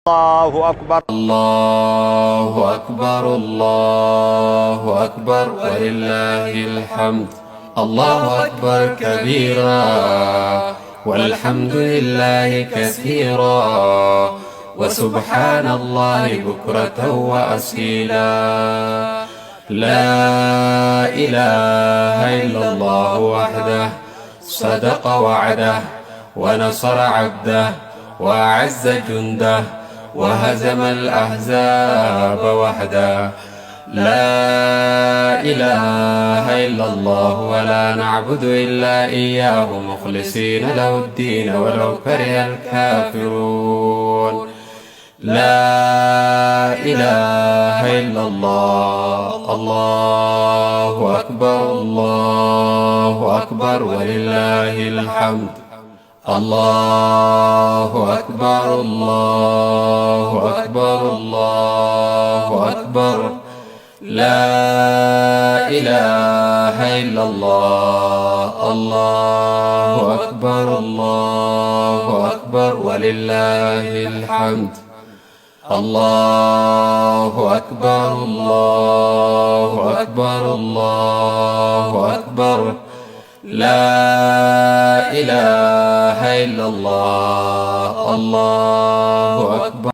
الله أكبر الله أكبر الله أكبر ولله الحمد. الله أكبر كبيرا والحمد لله كثيرا وسبحان الله بكرة وأصيلا. لا إله إلا الله وحده صدق وعده ونصر عبده وأعز جنده وهزم الأحزاب وحده. لا إله إلا الله ولا نعبد إلا إياه مخلصين له الدين ولو كره الكافرون. لا إله إلا الله. الله أكبر الله أكبر ولله الحمد. الله أكبر الله أكبر الله أكبر. لا إله إلا الله. الله أكبر الله أكبر ولله الحمد. الله أكبر الله أكبر الله أكبر. لا إله إلا الله. الله أكبر.